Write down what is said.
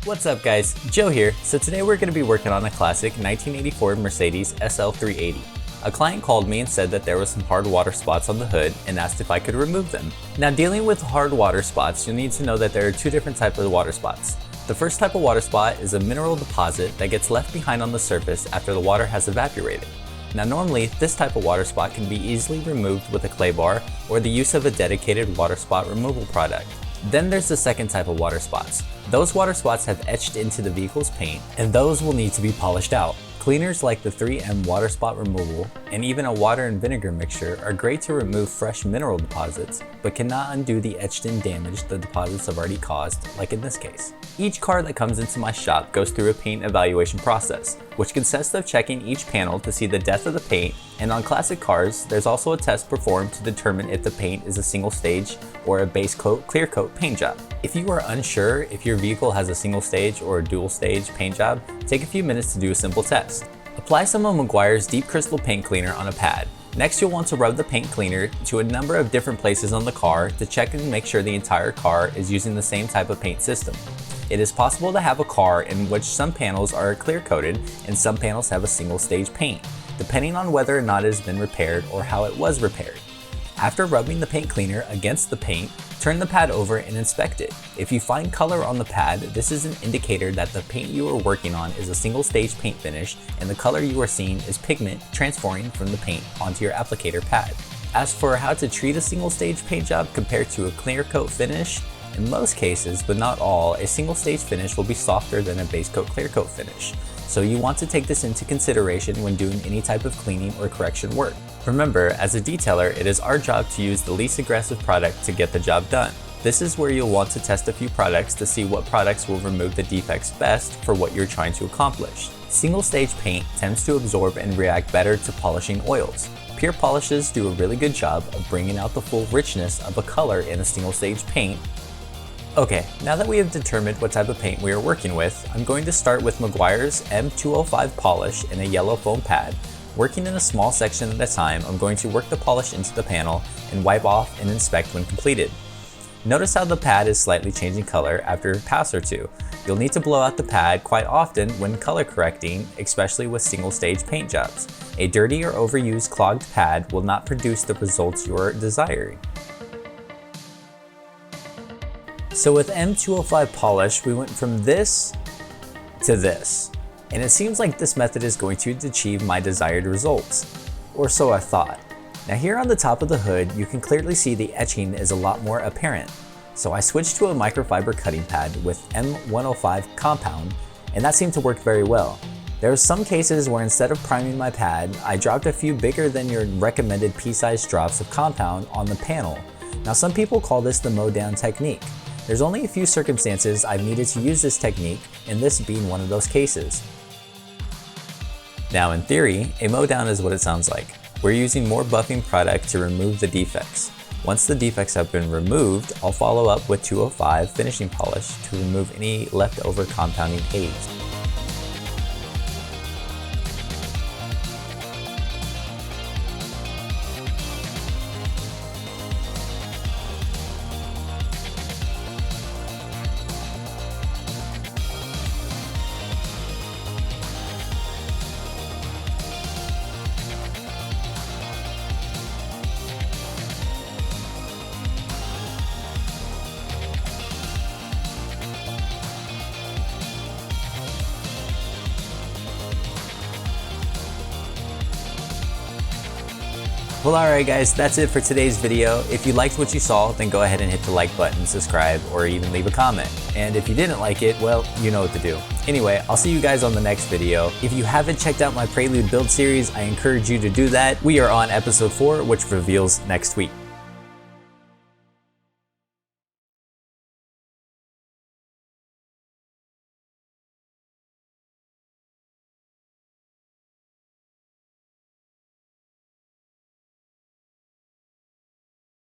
What's up guys, Joe here. So today we're going to be working on a classic 1984 Mercedes SL380. A client called me and said that there was some hard water spots on the hood and asked if I could remove them. Now dealing with hard water spots, you'll need to know that there are two different types of water spots. The first type of water spot is a mineral deposit that gets left behind on the surface after the water has evaporated. Now normally, this type of water spot can be easily removed with a clay bar or the use of a dedicated water spot removal product. Then there's the second type of water spots. Those water spots have etched into the vehicle's paint, and those will need to be polished out. Cleaners like the 3M water spot removal and even a water and vinegar mixture are great to remove fresh mineral deposits, but cannot undo the etched in damage the deposits have already caused, like in this case. Each car that comes into my shop goes through a paint evaluation process, which consists of checking each panel to see the depth of the paint, and on classic cars, there's also a test performed to determine if the paint is a single stage or a base coat, clear coat paint job. If you are unsure if your vehicle has a single stage or a dual stage paint job, take a few minutes to do a simple test. Apply some of Meguiar's Deep Crystal Paint Cleaner on a pad. Next, you'll want to rub the paint cleaner to a number of different places on the car to check and make sure the entire car is using the same type of paint system. It is possible to have a car in which some panels are clear coated and some panels have a single stage paint, depending on whether or not it has been repaired or how it was repaired. After rubbing the paint cleaner against the paint, turn the pad over and inspect it. If you find color on the pad, this is an indicator that the paint you are working on is a single stage paint finish and the color you are seeing is pigment transferring from the paint onto your applicator pad. As for how to treat a single stage paint job compared to a clear coat finish, in most cases, but not all, a single stage finish will be softer than a base coat clear coat finish. So you want to take this into consideration when doing any type of cleaning or correction work. Remember, as a detailer, it is our job to use the least aggressive product to get the job done. This is where you'll want to test a few products to see what products will remove the defects best for what you're trying to accomplish. Single stage paint tends to absorb and react better to polishing oils. Pure polishes do a really good job of bringing out the full richness of a color in a single stage paint. Okay, now that we have determined what type of paint we are working with, I'm going to start with Meguiar's N2o5 Polish in a yellow foam pad. Working in a small section at a time, I'm going to work the polish into the panel and wipe off and inspect when completed. Notice how the pad is slightly changing color after a pass or two. You'll need to blow out the pad quite often when color correcting, especially with single stage paint jobs. A dirty or overused clogged pad will not produce the results you are desiring. So with N2o5 Polish, we went from this to this. And it seems like this method is going to achieve my desired results. Or so I thought. Now here on the top of the hood, you can clearly see the etching is a lot more apparent. So I switched to a microfiber cutting pad with N2o5 compound, and that seemed to work very well. There are some cases where instead of priming my pad, I dropped a few bigger than your recommended pea-sized drops of compound on the panel. Now some people call this the mow down technique. There's only a few circumstances I've needed to use this technique, and this being one of those cases. Now in theory, a mow down is what it sounds like. We're using more buffing product to remove the defects. Once the defects have been removed, I'll follow up with N2o5 finishing polish to remove any leftover compounding haze. Well, alright guys, that's it for today's video. If you liked what you saw, then go ahead and hit the like button, subscribe, or even leave a comment. And if you didn't like it, well, you know what to do. Anyway, I'll see you guys on the next video. If you haven't checked out my Prelude build series, I encourage you to do that. We are on episode 4, which reveals next week.